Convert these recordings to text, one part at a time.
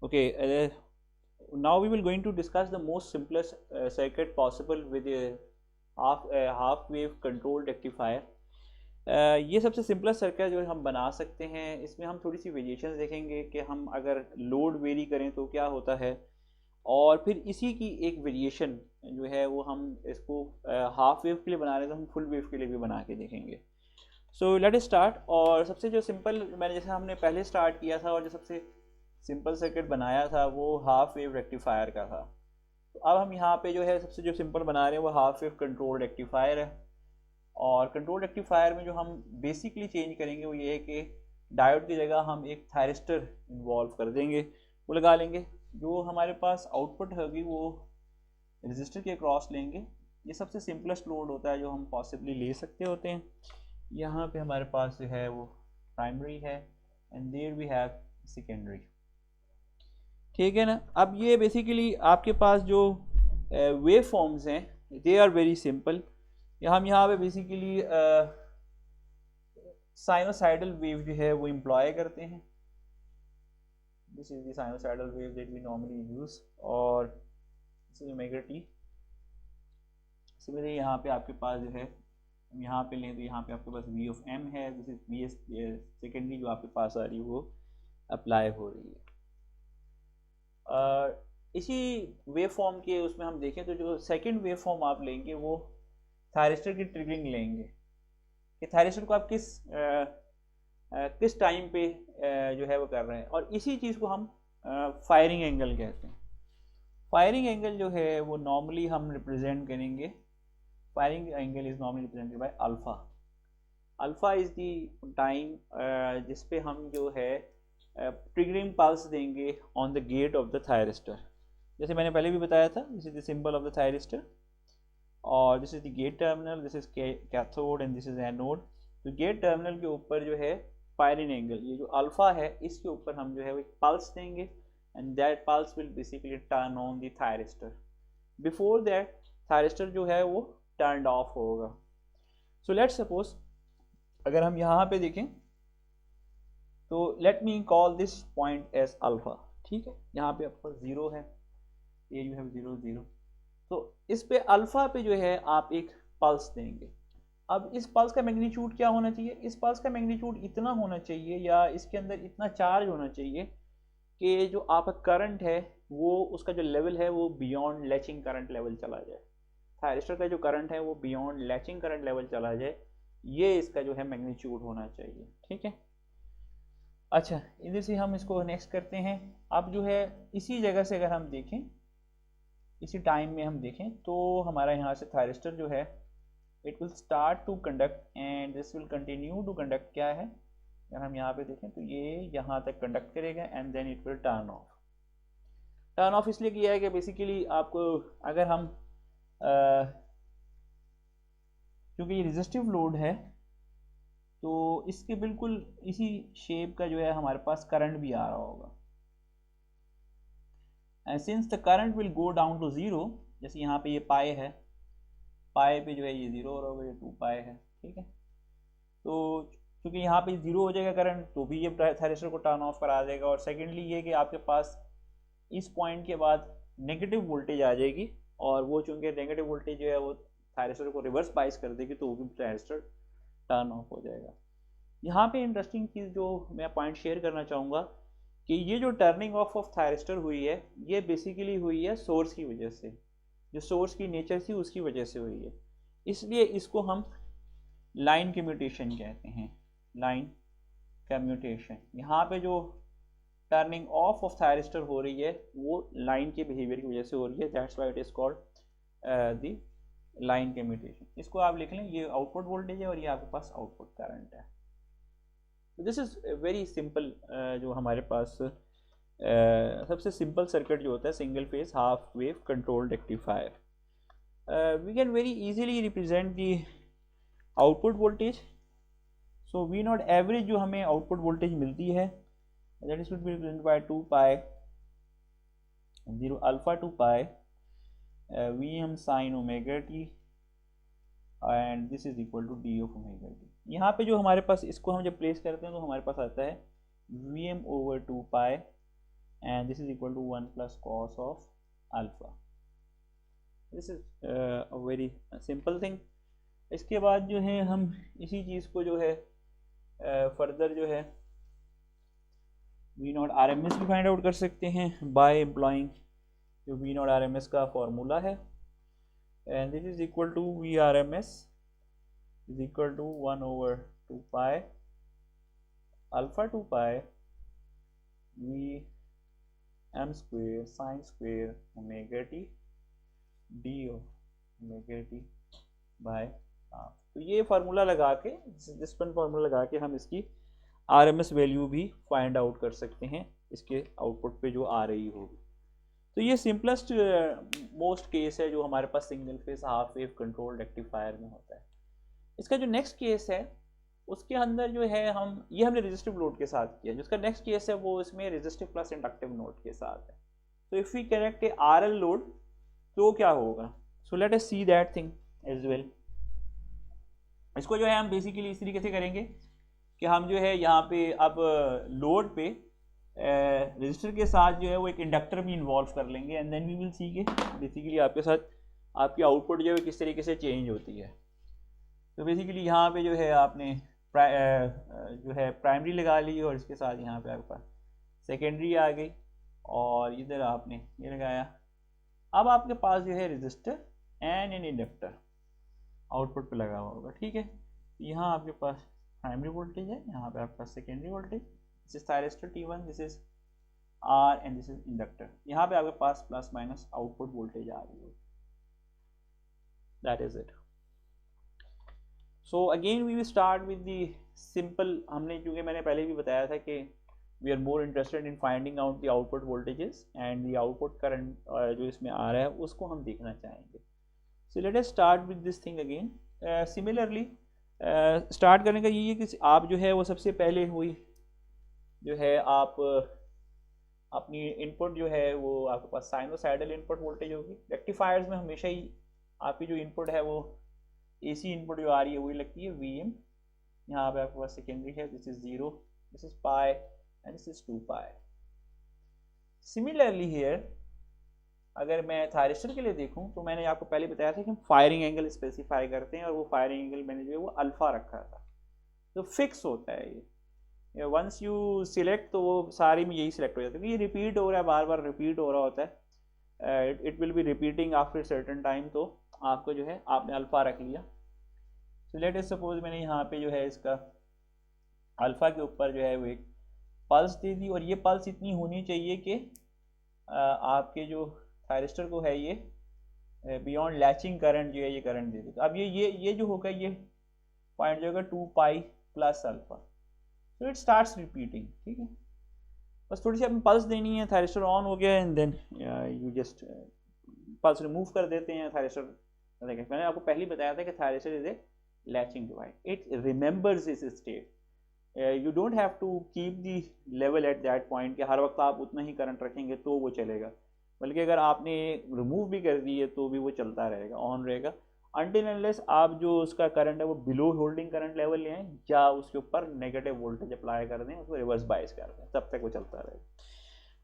Okay, now we will going to discuss the most simplest circuit possible with a half wave controlled rectifier. ये सबसे simplest circuit जो हम बना सकते हैं। इसमें हम थोड़ी सी वेरिएशंस देखेंगे कि हम अगर लोड वेरी करें तो क्या होता है, और फिर इसी की एक वेरिएशन जो है वो हम इसको हाफ वेव के लिए बना रहे हैं तो हम फुल वेव के लिए भी बना के देखेंगे। So let start. और सबसे जो सिंपल मैंने जैसे हमने पहले स्टार्ट किया था और जो सबसे सिंपल सर्किट बनाया था वो हाफ वेव रेक्टिफायर का था। तो अब हम यहाँ पे जो है सबसे जो सिंपल बना रहे हैं वो हाफ वेव कंट्रोल रेक्टिफायर है। और कंट्रोल रेक्टिफायर में जो हम बेसिकली चेंज करेंगे वो ये है कि डायोड की जगह हम एक थायरिस्टर इन्वॉल्व कर देंगे, वो लगा लेंगे। जो हमारे पास आउटपुट होगी वो रजिस्टर के क्रॉस लेंगे। ये सबसे सिंपलेस्ट लोड होता है जो हम पॉसिबली ले सकते होते हैं। यहाँ पे हमारे पास जो है वो प्राइमरी है and there we have secondary. ठीक है ना। अब ये बेसिकली आपके पास जो वेव फॉर्म्स हैं दे आर वेरी सिंपल। हम यहाँ पे बेसिकली साइनोसाइडल वेव जो है वो इम्प्लॉय करते हैं। This is the sinusoidal wave that we normally use, और this is omega T. Similarly यहाँ पे आपके पास जो है हम यहाँ पे लें तो यहाँ पे आपके पास वी ऑफ एम है, this is V S secondary जो आपके पास आ रही है वो अप्लाई हो रही है। इसी वेव फॉर्म के उसमें हम देखें तो जो सेकंड वेव फॉर्म आप लेंगे वो थायरिस्टर की ट्रिगरिंग लेंगे कि थायरिस्टर को आप किस टाइम पे जो है वो कर रहे हैं, और इसी चीज़ को हम फायरिंग एंगल कहते हैं। फायरिंग एंगल जो है वो नॉर्मली हम रिप्रेजेंट करेंगे, firing angle is normally represented by alpha. Alpha is the time जिस पे हम जो है ट्रिगरिंग पल्स देंगे on the gate of the thyristor. जैसे मैंने पहले भी बताया था, this is the symbol of the thyristor और this is the gate terminal, this is cathode and this is anode. तो गेट टर्मिनल के ऊपर जो है फायरिंग एंगल, ये जो अल्फा है इसके ऊपर हम जो है वो एक पल्स देंगे and that pulse will basically turn on the thyristor. Before that thyristor जो है वो टर्न ऑफ होगा। सो लेट्स सपोज अगर हम यहाँ पे देखें तो let me call this point as alpha. ठीक है, यहाँ पे आपका जीरो है, ये यू हैव जीरो जीरो। तो इस पे अल्फा पे जो है आप एक पल्स देंगे। अब इस पल्स का मैग्नीट्यूड क्या होना चाहिए? इस पल्स का मैग्नीट्यूड इतना होना चाहिए या इसके अंदर इतना चार्ज होना चाहिए कि जो आपका करंट है वो उसका जो लेवल है वो बियॉन्ड लैचिंग करंट लेवल चला जाए। थायरिस्टर का जो करंट है वो बियॉन्ड लैचिंग करंट लेवल चला जाए, ये इसका जो है मैग्नीट्यूड होना चाहिए। ठीक है, अच्छा इधर से हम इसको नेक्स्ट करते हैं। अब जो है इसी जगह से अगर हम देखें, इसी टाइम में हम देखें तो हमारा यहाँ से थायरिस्टर जो है it will start to conduct and this will continue to conduct. क्या है, अगर हम यहाँ पे देखें तो ये यहाँ तक कंडक्ट करेगा and then it will turn off. Turn off इसलिए किया है कि बेसिकली आपको अगर हम क्योंकि ये रेजिस्टिव लोड है तो इसके बिल्कुल इसी शेप का जो है हमारे पास करंट भी आ रहा होगा। And since the current will go down to zero, जैसे यहाँ पे ये पाए है, पाए पे जो है ये ज़ीरो और होगा, ये 2 पाए है। ठीक है, तो क्योंकि यहाँ पे ज़ीरो हो जाएगा करंट तो भी ये थायरिस्टर को टर्न ऑफ करा देगा। और सेकेंडली ये कि आपके पास इस पॉइंट के बाद नेगेटिव वोल्टेज आ जाएगी और वो चूँकि नेगेटिव वोल्टेज जो है वो थायरिस्टर को रिवर्स बाइस कर देगी तो वो भी थायरिस्टर टर्न ऑफ हो जाएगा। यहाँ पे इंटरेस्टिंग चीज़ जो मैं पॉइंट शेयर करना चाहूँगा कि ये जो टर्निंग ऑफ थायरिस्टर हुई है ये बेसिकली हुई है सोर्स की वजह से, जो सोर्स की नेचर थी उसकी वजह से हुई है। इसलिए इसको हम लाइन कम्यूटेशन कहते हैं, लाइन कम्यूटेशन। यहाँ पे जो टर्निंग ऑफ थायरिस्टर हो रही है वो लाइन के बिहेवियर की वजह से हो रही है, that's why it is called the line commutation. इसको आप लिख लें, ये आउटपुट वोल्टेज है और ये आपके पास आउटपुट करंट है। This is very simple. जो हमारे पास सबसे सिंपल सर्किट जो होता है single phase half wave control rectifier, we can very easily represent the output voltage. So V naught average जो हमें आउटपुट वोल्टेज मिलती है that is be represented by 2 pi 0 alpha 2 pi V M sine omega T and this is equal to D of omega T. यहाँ पे जो हमारे पास इसको हम जब प्लेस करते हैं तो हमारे पास आता है V M over 2 pi and this is equal to 1 plus cos of alpha. This is a very simple thing. इसके बाद जो है हम इसी चीज़ को जो है फर्दर जो है V naught R M S भी फाइंड आउट कर सकते हैं बाय एम्प्लॉइंग जो V naught R M S का फॉर्मूला है, and this is equal to V R M S is equal to 1 over 2 pi alpha 2 pi V M square sine square omega T D omega T by half. तो ये formula लगा के, जिस पर formula लगा के हम इसकी आरएमएस वैल्यू भी फाइंड आउट कर सकते हैं इसके आउटपुट पे जो आ रही होगी। तो ये सिंपलेस्ट मोस्ट केस है जो हमारे पास single phase half wave control rectifier में होता है। इसका जो नेक्स्ट केस है उसके अंदर जो है ये हमने रेजिस्टिव लोड के साथ किया, जिसका नेक्स्ट केस है वो इसमें रेजिस्टिव प्लस इंडक्टिव लोड के साथ है। तो if we connect a RL load तो क्या होगा, so let us see that thing as well. इसको जो है हम बेसिकली इस तरीके से करेंगे कि हम जो है यहाँ पे अब लोड पे रजिस्टर के साथ जो है वो एक इंडक्टर भी इन्वॉल्व कर लेंगे, and then we will see के बेसिकली आपके साथ आपकी आउटपुट जो है किस तरीके से चेंज होती है। तो बेसिकली यहाँ पे जो है आपने जो है प्राइमरी लगा ली और इसके साथ यहाँ पे आपके पास सेकेंडरी आ गई और इधर आपने ये लगाया। अब आपके पास जो है register and an inductor output पे लगा हुआ होगा, ठीक है। यहाँ आपके पास प्राइमरी वोल्टेज है, यहाँ पे आपके पास secondary voltage, this is thyristor T1, this is R and this is inductor. यहाँ पे आपके पास प्लस माइनस आउटपुट वोल्टेज आ रही है, that is it. So again we will start with the simple, हमने क्योंकि मैंने पहले भी बताया था कि we are more interested in finding out the output voltages and the output current जो इसमें आ रहा है उसको हम देखना चाहेंगे। सो let us start with this thing again. Similarly start करने का ये है कि आप जो है वो सबसे पहले हुई जो है आप अपनी इनपुट जो है वो आपके पास साइनोसाइडल इनपुट वोल्टेज होगी। रेक्टिफायर्स में हमेशा ही आपकी जो इनपुट है वो एसी इनपुट जो आ रही है वही लगती है Vm। यहाँ पे आपके पास सेकेंडरी है, this is 0, this is pi and this is 2 pi. Similarly here अगर मैं थायरिस्टर के लिए देखूं तो मैंने आपको पहले बताया था कि हम फायरिंग एंगल स्पेसिफाई करते हैं और वो फायरिंग एंगल मैंने जो है वो अल्फा रखा था, तो फिक्स होता है ये वंस यू सिलेक्ट तो वो सारी में यही सिलेक्ट हो जाता है क्योंकि ये रिपीट हो रहा है, बार बार रिपीट हो रहा होता है, it will be repeating after certain time. तो आपको जो है आपने अल्फा रख लिया। सो लेट अस सपोज मैंने यहाँ पे जो है इसका अल्फा के ऊपर जो है वो एक पल्स दे दी और ये पल्स इतनी होनी चाहिए कि आपके जो थायरिस्टर को है ये बियॉन्ड लैचिंग करंट जो है ये करंट दे देगा। अब ये जो होगा ये पॉइंट जो होगा 2 पाई प्लस अल्फा, तो इट स्टार्ट्स रिपीटिंग, ठीक है। बस थोड़ी सी आपने पल्स देनी है, थायरिस्टर ऑन हो गया and then you just pulse remove कर देते हैं। थायरिस्टर मैंने आपको पहले बताया था कि thyristor is a latching device, it remembers this state. You don't have to keep the level at that point कि हर वक्त आप उतना ही करंट रखेंगे तो वो चलेगा, बल्कि अगर आपने रिमूव भी कर दी है तो भी वो चलता रहेगा, ऑन रहेगा अनटिल अनलेस आप जो उसका करंट है वो बिलो होल्डिंग करंट लेवल ले आए या उसके ऊपर नेगेटिव वोल्टेज अप्लाई कर दें, उसको रिवर्स बायस कर दें, तब तक वो चलता रहेगा।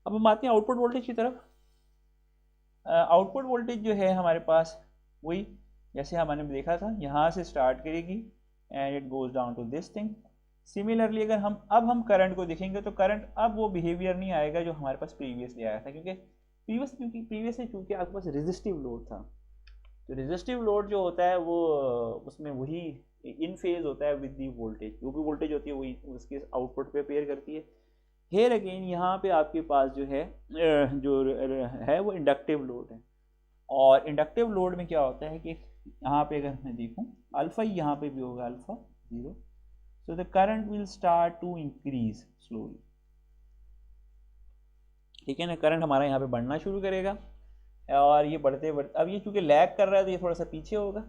अब हम आते हैं आउटपुट वोल्टेज की तरफ। आउटपुट वोल्टेज जो है हमारे पास वही जैसे हमने देखा था, यहाँ से स्टार्ट करेगी and it goes down to this thing. Similarly अगर हम करंट को देखेंगे तो करंट अब वो बिहेवियर नहीं आएगा जो हमारे पास प्रीवियसली आया था, क्योंकि प्रीवियसली चूँकि आपके पास रेजिस्टिव लोड था, तो रेजिस्टिव लोड जो होता है वो उसमें वही इन फेज होता है विद दी वोल्टेज, जो भी वोल्टेज होती है वही उसके आउटपुट पे पेयर करती है। हेयर अगेन यहाँ पे आपके पास जो है वो इंडक्टिव लोड है, और इंडक्टिव लोड में क्या होता है कि यहाँ पे अगर मैं देखूँ अल्फा यहाँ पे भी होगा alpha 0, so the current will start to increase slowly, ठीक है ना। करंट हमारा यहाँ पे बढ़ना शुरू करेगा और ये बढ़ते अब ये चूँकि लैग कर रहा है तो ये थोड़ा सा पीछे होगा।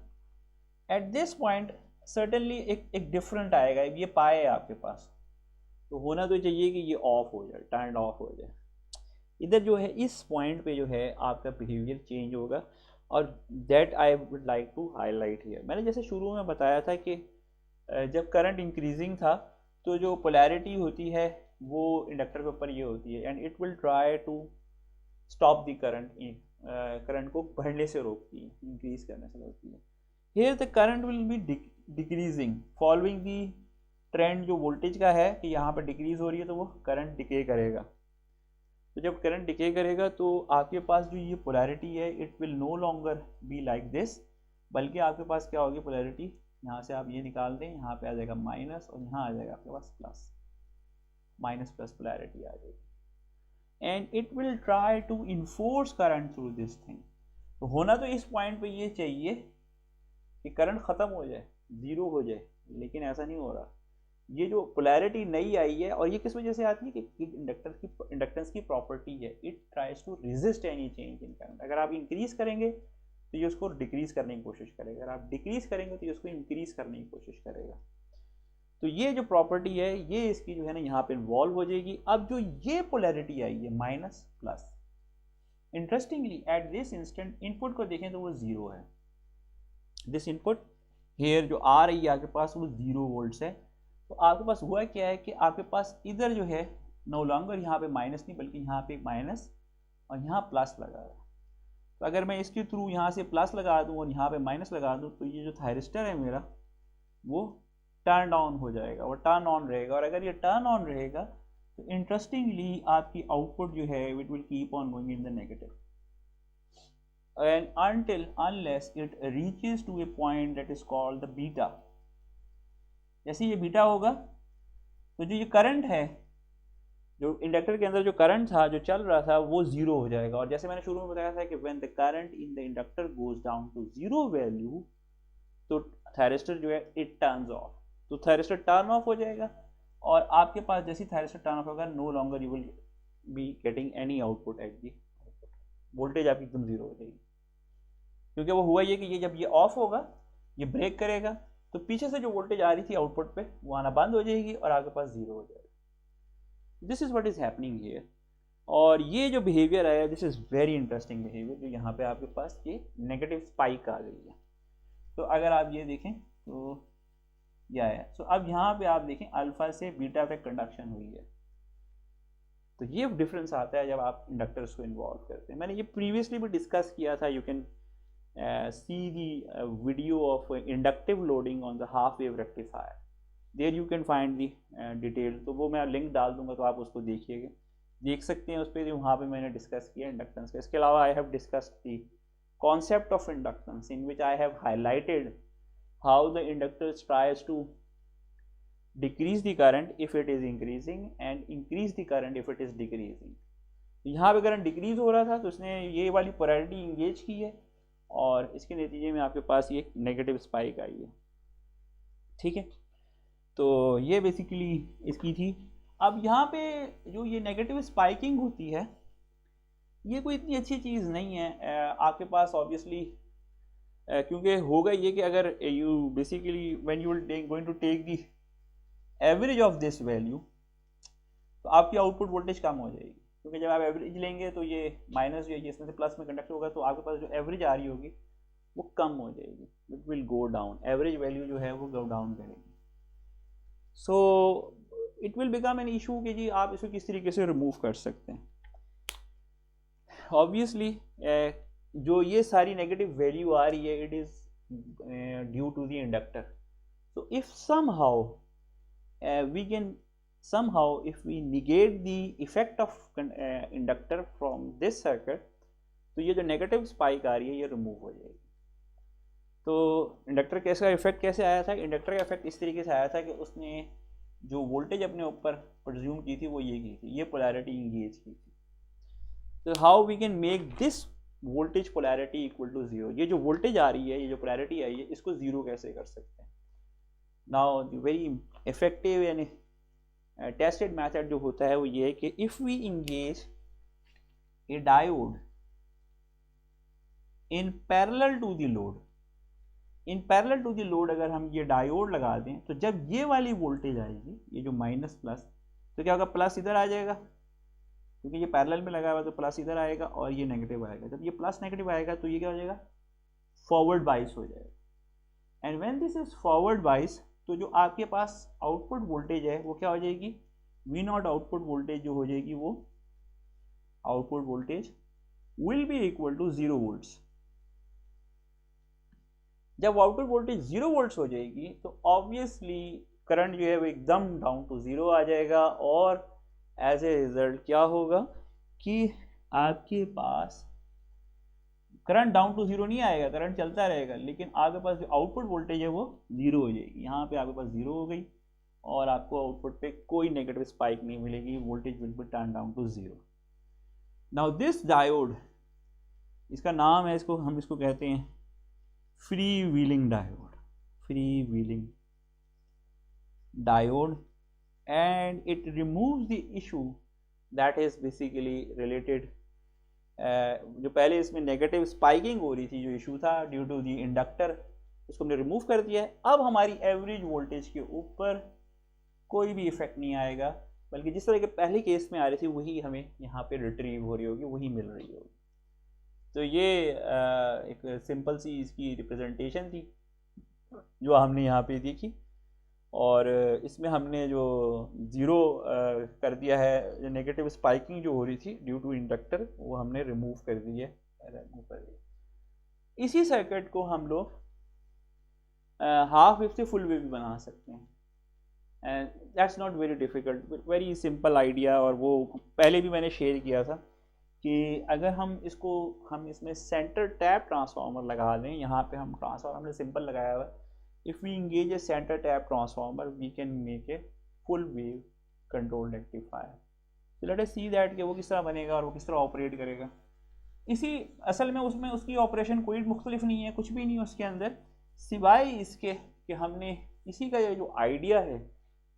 एट दिस पॉइंट सर्टेनली एक डिफरेंट आएगा, ये पाए है आपके पास, तो होना तो चाहिए कि ये ऑफ हो जाए, टर्न ऑफ हो जाए। इधर जो है इस पॉइंट पे जो है आपका बिहेवियर चेंज होगा, और that I would like to highlight here. मैंने जैसे शुरू में बताया था कि जब करंट इंक्रीजिंग था तो जो पोलैरिटी होती है वो इंडक्टर के ऊपर ये होती है, and it will try to stop the current, current को बढ़ने से रोकती है, इंक्रीज करने से रोकती है। Here the current will be decreasing following the trend जो वोल्टेज का है कि यहाँ पर डिक्रीज हो रही है, तो वो करंट डिके करेगा। तो जब करंट डिके करेगा तो आपके पास जो ये पोलैरिटी है it will no longer be like this, बल्कि आपके पास क्या होगी पोलैरिटी, यहाँ से आप ये निकाल दें, यहाँ पे आ जाएगा माइनस और यहाँ आ जाएगा आपके पास प्लस, माइनस प्लस पोलैरिटी आ जाएगी, and it will try to enforce current through this thing. तो होना तो इस पॉइंट पे ये चाहिए कि करंट ख़त्म हो जाए, ज़ीरो हो जाए, लेकिन ऐसा नहीं हो रहा। ये जो पोलैरिटी नई आई है, और ये किस वजह से आती है कि इंडक्टेंस की प्रॉपर्टी है, it tries to resist any change in current. अगर आप इंक्रीज करेंगे तो ये उसको डिक्रीज करने की कोशिश करेगा, अगर आप डिक्रीज करेंगे तो ये उसको इंक्रीज करने की कोशिश करेगा। तो ये जो प्रॉपर्टी है ये इसकी जो है ना यहाँ पे इन्वॉल्व हो जाएगी। अब जो ये पोलैरिटी आई है minus plus, interestingly at this instant input को देखें तो वो जीरो है। दिस इनपुट हेयर जो आ रही है आपके पास वो 0 वोल्ट्स है। तो आपके पास हुआ क्या है कि आपके पास इधर जो है नो लॉन्गर यहाँ पे माइनस नहीं बल्कि यहाँ पे माइनस और यहाँ प्लस लगा है। तो अगर मैं इसके थ्रू यहाँ से प्लस लगा दूँ और यहाँ पे माइनस लगा दूँ तो ये जो थायरिस्टर है मेरा वो टर्न ऑन हो जाएगा, वो टर्न ऑन रहेगा। और अगर ये टर्न ऑन रहेगा तो इंटरेस्टिंगली आपकी आउटपुट जो है it will keep on going in the negative and unless it reaches to a point that is called the beta। जैसे ये बीटा होगा तो जो ये करंट है, जो इंडक्टर के अंदर जो करंट था जो चल रहा था वो जीरो हो जाएगा। और जैसे मैंने शुरू में बताया था कि when the current in the inductor goes down to zero value तो थायरिस्टर जो है इट टर्न्स ऑफ, तो थायरिस्टर टर्न ऑफ हो जाएगा। और आपके पास जैसे थायरिस्टर टर्न ऑफ होगा no longer you will be getting any output at the, voltage आपकी एकदम जीरो हो जाएगी। क्योंकि वो हुआ ये कि ये जब ये ऑफ होगा ये ब्रेक करेगा तो पीछे से जो वोल्टेज आ रही थी आउटपुट पे वो आना बंद हो जाएगी और आपके पास जीरो हो जाएगा। This is what is happening here. और ये जो बिहेवियर आया this is very interesting behaviour, जो यहाँ पे आपके पास ये नेगेटिव स्पाइक आ गई है। तो अगर आप ये देखें तो यह है। सो अब यहाँ पे आप देखें अल्फा से बीटा तक कंडक्शन हुई है। तो ये डिफरेंस आता है जब आप इंडक्टर्स को इन्वॉल्व करते हैं। मैंने ये प्रीवियसली भी डिस्कस किया था, you can see the video of inductive loading on the half wave rectifier, there you can find the detail। तो वो मैं लिंक डाल दूंगा तो आप उसको देखिएगा, देख सकते हैं उस पर, वहाँ पे मैंने डिस्कस किया इंडक्टेंस का। इसके अलावा I have discussed the concept of inductance in which I have highlighted how the inductors tries to decrease the current if it is increasing and increase the current if it is decreasing। यहाँ पे current decrease हो रहा था तो उसने ये वाली polarity engage की है और इसके नतीजे में आपके पास ये नेगेटिव स्पाइक आई है। ठीक है, तो ये बेसिकली इसकी थी। अब यहाँ पे जो ये नेगेटिव स्पाइकिंग होती है ये कोई इतनी अच्छी चीज़ नहीं है आपके पास ऑब्वियसली, क्योंकि होगा ये कि अगर you basically when you will going to take the average of this value तो आपकी आउटपुट वोल्टेज कम हो जाएगी, क्योंकि जब आप एवरेज लेंगे तो ये माइनस जो है इसमें से प्लस में कंडक्ट होगा तो आपके पास जो एवरेज आ रही होगी वो कम हो जाएगी, it will go down, average value जो है वो गो डाउन करेगी। So it will become an issue कि जी आप इसको किस तरीके से रिमूव कर सकते हैं। ऑब्वियसली जो ये सारी नेगेटिव वैल्यू आ रही है it is due to the inductor. So if somehow we can somehow if we negate the effect of inductor from this circuit तो ये जो नेगेटिव स्पाइक आ रही है ये रिमूव हो जाएगी। तो इंडक्टर कैसा इफेक्ट कैसे आया था, इंडक्टर का इफेक्ट इस तरीके से आया था कि उसने जो वोल्टेज अपने ऊपर प्रोज्यूम की थी वो ये की थी, ये पोलैरिटी इंगेज की थी। तो how we can make this voltage polarity equal to zero, ये जो वोल्टेज आ रही है ये जो पोलैरिटी आई है इसको जीरो कैसे कर सकते हैं। नाउ द वेरी इफेक्टिव यानी टेस्टेड मेथड जो होता है वो ये है कि if we engage a diode in parallel to the load, in parallel to the load अगर हम ये डायोड लगा दें तो जब ये वाली वोल्टेज आएगी ये जो माइनस प्लस तो क्या होगा, प्लस इधर आ जाएगा क्योंकि ये पैरेलल में लगा हुआ तो प्लस इधर आएगा और ये नेगेटिव आएगा। जब ये प्लस नेगेटिव आएगा तो ये क्या हो जाएगा, फॉरवर्ड बाइस हो जाएगा। And when this is forward बाइस तो जो आपके पास आउटपुट वोल्टेज है वो क्या हो जाएगी, वी नॉट आउटपुट वोल्टेज जो हो जाएगी वो output voltage will be equal to 0 volts. जब आउटपुट वोल्टेज 0 वोल्ट्स हो जाएगी तो ऑब्वियसली करंट जो है वो एकदम डाउन टू 0 आ जाएगा, और एज ए रिजल्ट क्या होगा कि आपके पास करंट डाउन टू 0 नहीं आएगा, करंट चलता रहेगा, लेकिन आपके पास जो आउटपुट वोल्टेज है वो 0 हो जाएगी। यहाँ पे आपके पास 0 हो गई और आपको आउटपुट पे कोई नेगेटिव स्पाइक नहीं मिलेगी, voltage will be turn down to 0। Now this diode, इसका नाम है, इसको हम इसको कहते हैं free wheeling diode, free wheeling diode, and it removes the issue that is basically related जो पहले इसमें नेगेटिव स्पाइकिंग हो रही थी, जो इशू था ड्यू टू दी इंडक्टर, उसको हमने रिमूव कर दिया है। अब हमारी एवरेज वोल्टेज के ऊपर कोई भी इफेक्ट नहीं आएगा, बल्कि जिस तरह के पहले केस में आ रही थी वही हमें यहाँ पे रिट्रीव हो रही होगी, वही मिल रही होगी। तो ये एक सिंपल सी इसकी रिप्रेजेंटेशन थी जो हमने यहाँ पे देखी, और इसमें हमने जो 0 कर दिया है, नेगेटिव स्पाइकिंग जो हो रही थी ड्यू टू इंडक्टर, वो हमने रिमूव कर दी है, इसी सर्किट को हम लोग हाफ वेव से फुल वेव भी बना सकते हैं, and that's not very difficult, very simple idea. और वो पहले भी मैंने शेयर किया था कि अगर हम इसमें सेंटर टैप ट्रांसफार्मर लगा लें, यहाँ पे हम ट्रांसफार्मर हमने सिंपल लगाया हुआ है, if we engage a center tap transformer we can make a full wave controlled rectifier। so let us see that कि वो किस तरह बनेगा और वो किस तरह ऑपरेट करेगा। इसी असल में उसमें उसकी ऑपरेशन कोई मुख्तलिफ नहीं है, कुछ भी नहीं है उसके अंदर, सिवाय इसके कि हमने इसी का ये जो आइडिया है,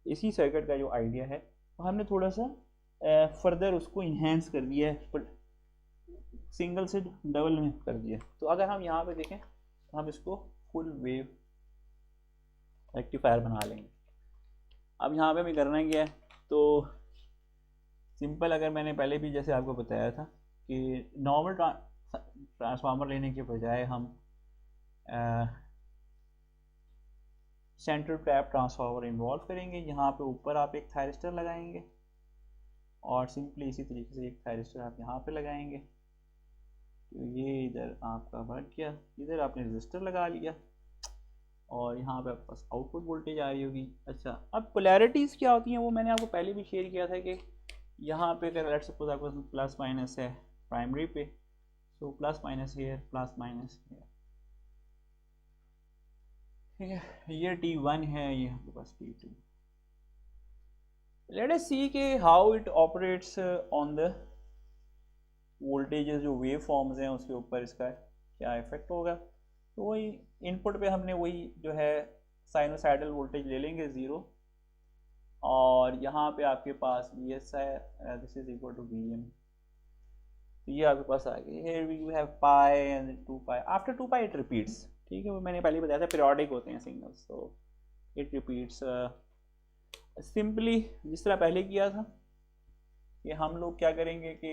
इसी सर्किट का जो आइडिया है वो हमने थोड़ा सा फर्दर उसको इन्हेंस कर दिया है, सिंगल से डबल में कर दिया। तो अगर हम यहाँ पे देखें तो हम इसको फुल वेव रेक्टिफायर बना लेंगे। अब यहाँ पे हमें करना क्या है, तो सिंपल, अगर मैंने पहले भी जैसे आपको बताया था कि नॉर्मल ट्रांसफार्मर लेने के बजाय हम सेंटर टैप ट्रांसफार्मर इन्वॉल्व करेंगे। यहाँ पे ऊपर आप एक थायरिस्टर लगाएंगे और सिंपली इसी तरीके से एक थायरिस्टर आप यहाँ पे लगाएंगे, तो ये इधर आपका बढ़ गया, इधर आपने रजिस्टर लगा लिया और यहाँ पे आपके पास आउटपुट वोल्टेज आ रही होगी। अच्छा, अब पोलैरिटीज़ क्या होती हैं वो मैंने आपको पहले भी शेयर किया था कि यहाँ पे अगर लेट्स सपोज आपके पास प्लस माइनस है प्राइमरी पे, तो plus minus here, plus minus here, ठीक है, ये T1 है, ये आपके पास T2। लेट अस सी कि how it operates on the voltages, जो वेव फॉर्म्स हैं उसके ऊपर इसका क्या इफेक्ट होगा। तो वही इनपुट पे हमने वही जो है साइनोसाइडल वोल्टेज ले लेंगे 0, और यहाँ पे आपके पास Vs है, this is equal to Vm, तो ये आपके पास आ गया। Here we have pi and 2 pi, after 2 pi it repeats, ठीक है, वो मैंने पहले बताया था पीरियोडिक होते हैं सिग्नल्स, तो इट रिपीट्स सिंपली जिस तरह पहले किया था कि हम लोग क्या करेंगे कि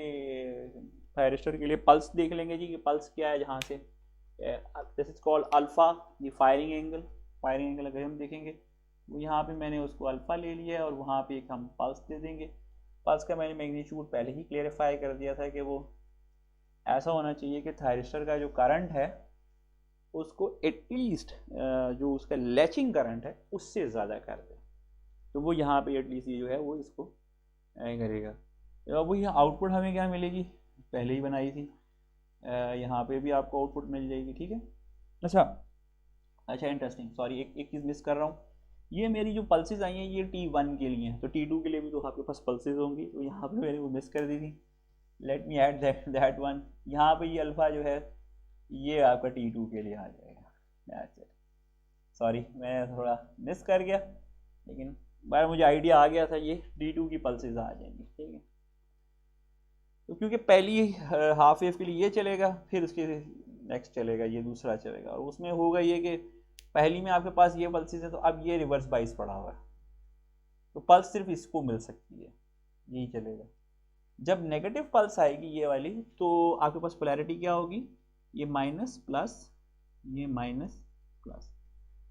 थायरिस्टर के लिए पल्स देख लेंगे जी कि पल्स क्या है, जहाँ से दिस इज कॉल्ड अल्फ़ा, ये फायरिंग एंगल अगर हम देखेंगे वो यहाँ पे मैंने उसको अल्फ़ा ले लिया है और वहाँ पे एक हम पल्स दे देंगे। पल्स का मैंने मैग्नीट्यूड पहले ही क्लेरिफाई कर दिया था कि वो ऐसा होना चाहिए कि थायरिस्टर का जो करंट है उसको एटलीस्ट जो उसका लैचिंग करंट है उससे ज़्यादा कर दे, तो वो यहाँ पे एटलीस्ट ये जो है वो इसको करेगा। अब वही आउटपुट हमें क्या मिलेगी, पहले ही बनाई थी, यहाँ पे भी आपको आउटपुट मिल जाएगी, ठीक है। अच्छा इंटरेस्टिंग, सॉरी एक चीज़ मिस कर रहा हूँ, ये मेरी जो पल्सेस आई हैं ये T1 के लिए हैं, तो T2 के लिए भी तो आपके पास पल्सेस होंगी, तो यहाँ पे मैंने वो मिस कर दी थी, let me add that one. यहाँ पे ये अल्फ़ा जो है ये आपका T2 के लिए आ जाएगा, सॉरी मैं थोड़ा मिस कर गया, लेकिन बार मुझे आइडिया आ गया था ये T2 की पल्सेस आ जाएंगी, ठीक है। तो क्योंकि पहली हाफ वेव के लिए ये चलेगा, फिर उसके नेक्स्ट चलेगा ये दूसरा चलेगा, और उसमें होगा ये कि पहली में आपके पास ये पल्सेस है, तो अब ये रिवर्स बाइस पड़ा हुआ है, तो पल्स सिर्फ इसको मिल सकती है, यही चलेगा। जब नेगेटिव पल्स आएगी ये वाली, तो आपके पास पोलैरिटी क्या होगी, ये माइनस प्लस, ये माइनस प्लस,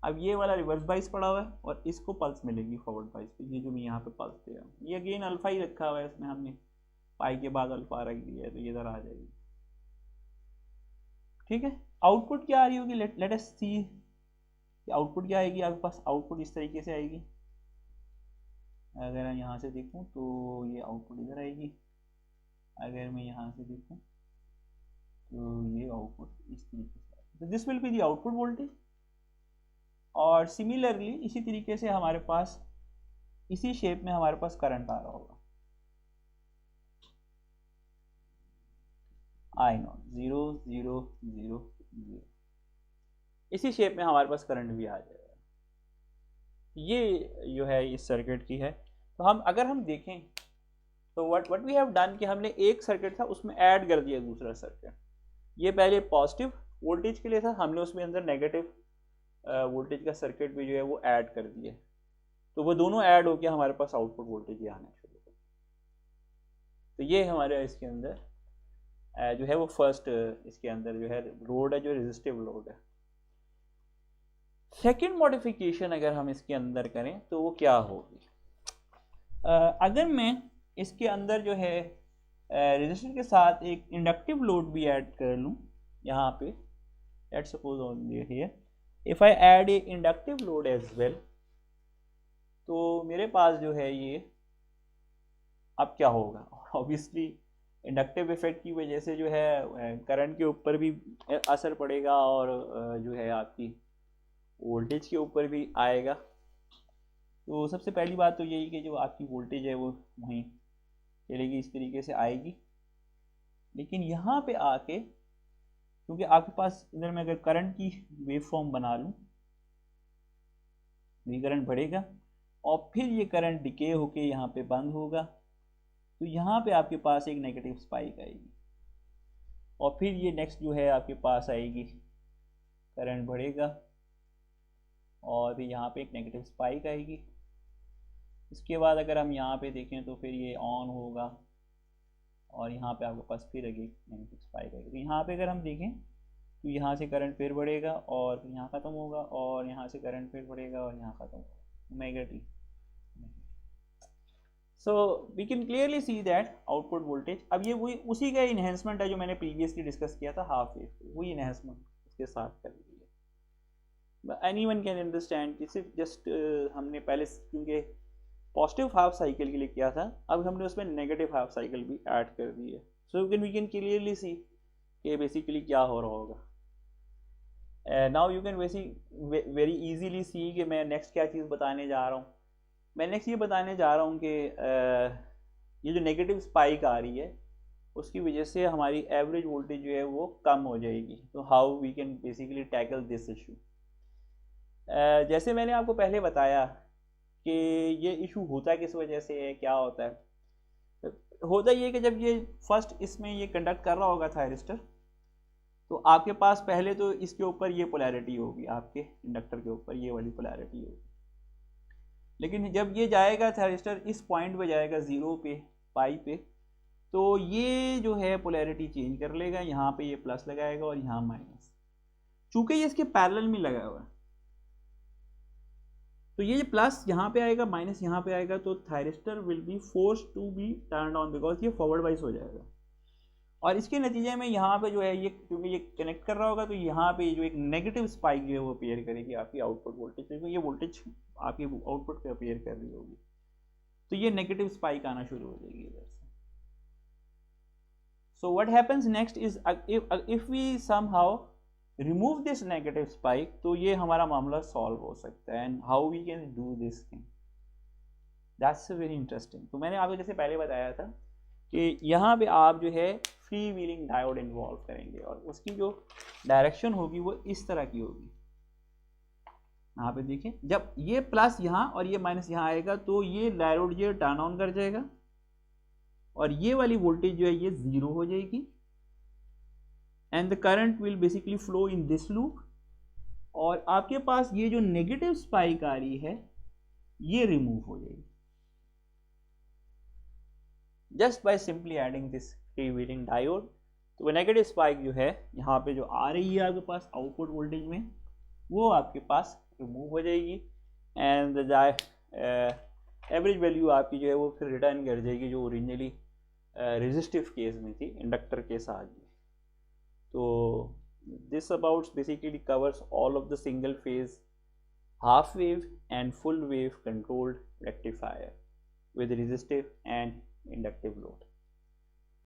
अब ये वाला रिवर्स बाइस पड़ा हुआ है और इसको पल्स मिलेगी फॉरवर्ड बाइस पे, ये जो मैं यहाँ पे पल्स दे रहा हूँ, ये अगेन अल्फा ही रखा हुआ है, इसमें हमने पाई के बाद अल्फा रख दिया है, तो ये इधर आ जाएगी। ठीक है, आउटपुट क्या आ रही होगी, लेट अस सी आउटपुट क्या आएगी आपके पास। आउटपुट इस तरीके से आएगी, अगर मैं यहाँ से देखूँ तो ये आउटपुट इधर आएगी, अगर मैं यहाँ से देखूँ तो ये आउटपुट इस तरीके से आएगी, तो this will be the output voltage. और सिमिलरली इसी तरीके से हमारे पास इसी शेप में हमारे पास करंट आ रहा होगा, I नॉट 0 0 0 0, इसी शेप में हमारे पास करंट भी आ जाएगा। ये जो है इस सर्किट की है। तो हम अगर हम देखें तो व्हाट वी हैव डन कि हमने एक सर्किट था उसमें ऐड कर दिया दूसरा सर्किट। ये पहले पॉजिटिव वोल्टेज के लिए था, हमने उसमें अंदर नेगेटिव वोल्टेज का सर्किट भी जो है वो ऐड कर दिया, तो वो दोनों ऐड होकर हमारे पास आउटपुट वोल्टेज ही आना शुरू हो। तो ये हमारे इसके अंदर जो है वो फर्स्ट इसके अंदर जो है लोड है, जो रेजिस्टिव लोड है। सेकेंड मॉडिफिकेशन अगर हम इसके अंदर करें तो वो क्या होगी, अगर मैं इसके अंदर जो है रेजिस्टर के साथ एक इंडक्टिव लोड भी ऐड कर लूँ यहाँ पे, let's suppose on here if I add a inductive load as well, तो मेरे पास जो है ये अब क्या होगा, ऑब्वियसली इंडक्टिव इफेक्ट की वजह से जो है करंट के ऊपर भी असर पड़ेगा और जो है आपकी वोल्टेज के ऊपर भी आएगा। तो सबसे पहली बात तो यही कि जो आपकी वोल्टेज है वो वहीं चलेगी, इस तरीके से आएगी। लेकिन यहाँ पे आके क्योंकि आपके पास इधर में अगर करंट की वेव फॉर्म बना लूँ, ये करंट बढ़ेगा और फिर ये करंट डिके होके यहाँ पे बंद होगा, तो यहाँ पे आपके पास एक नेगेटिव स्पाइक आएगी और फिर ये नेक्स्ट जो है आपके पास आएगी, करंट बढ़ेगा और फिर यहाँ पे एक नेगेटिव स्पाइक आएगी। इसके बाद अगर हम यहाँ पे देखें तो फिर ये ऑन होगा और यहाँ पे आपके पास फिर अगेन नेगेटिव स्पाइक आएगी। तो यहाँ पे अगर हम देखें तो यहाँ से करंट फिर बढ़ेगा और फिर यहाँ ख़त्म होगा और यहाँ से करंट फिर बढ़ेगा और यहाँ ख़त्म होगा, negative. So we can clearly see that output voltage, अब ये वही उसी का इन्हेंसमेंट है जो मैंने प्रीवियसली डिस्कस किया था हाफ वेव, वही इन्हेंसमेंट इसके साथ कर दी है। एनीवन कैन अंडरस्टैंड, सिर्फ जस्ट हमने पहले क्योंकि पॉजिटिव हाफ साइकिल के लिए किया था, अब हमने उसमें नेगेटिव हाफ साइकिल भी ऐड कर दी है। So we can clearly see कि बेसिकली क्या हो रहा होगा। Now you can very easily see कि मैं नेक्स्ट क्या चीज़ बताने जा रहा हूँ। मैं नेक्स्ट ये बताने जा रहा हूँ कि ये जो नेगेटिव स्पाइक आ रही है उसकी वजह से हमारी एवरेज वोल्टेज जो है वो कम हो जाएगी। तो how we can basically tackle this issue, जैसे मैंने आपको पहले बताया कि ये इशू होता किस वजह से है, क्या होता है। होता ये कि जब ये फर्स्ट इसमें ये कंडक्ट कर रहा होगा थायरिस्टर, तो आपके पास पहले तो इसके ऊपर ये पोलैरिटी होगी, आपके इंडक्टर के ऊपर ये वाली पोलैरिटी होगी। लेकिन जब ये जाएगा थायरिस्टर इस पॉइंट पे जाएगा 0 पे पाई पे, तो ये जो है पोलैरिटी चेंज कर लेगा, यहाँ पे ये प्लस लगाएगा और यहाँ माइनस। चूंकि ये इसके पैरेलल में लगा हुआ है तो ये प्लस यहाँ पे आएगा, माइनस यहाँ पे आएगा, तो thyristor will be force to be turn on because ये फॉरवर्ड वाइज हो जाएगा। और इसके नतीजे में यहाँ पे जो है ये क्योंकि ये कनेक्ट कर रहा होगा तो यहाँ पे जो एक नेगेटिव स्पाइक जो है वो अपीयर करेगी आपकी आउटपुट वोल्टेज, क्योंकि ये वोल्टेज आपकी आउटपुट पे अपीयर कर रही होगी, तो ये नेगेटिव स्पाइक आना शुरू हो जाएगी इधर से। So what happens next is if we somehow remove this negative spike, तो ये हमारा मामला सॉल्व हो सकता है। And how we can do this thing, that's very interesting. तो मैंने आपको जैसे पहले बताया था कि यहाँ पे आप जो है फ्री व्हीलिंग डायोड इन्वॉल्व करेंगे और उसकी जो डायरेक्शन होगी वो इस तरह की होगी। यहाँ पे देखिए जब ये प्लस यहाँ और ये माइनस यहाँ आएगा तो ये डायोड जो टर्न ऑन कर जाएगा और ये वाली वोल्टेज जो है ये 0 हो जाएगी and the current will basically flow in this loop. और आपके पास ये जो नेगेटिव स्पाइक आ रही है ये रिमूव हो जाएगी just by simply adding this free wheeling diode. तो वो नेगेटिव स्पाइक जो है यहाँ पे जो आ रही है आपके पास आउटपुट वोल्टेज में, वो आपके पास रिमूव हो जाएगी एंड एवरेज वैल्यू आपकी जो है वो फिर रिटर्न कर जाएगी जो ओरिजिनली रेजिस्टिव केस में थी, इंडक्टर के साथ भी। तो this about basically covers all of the single phase, half wave and full wave controlled rectifier with resistive and inductive load.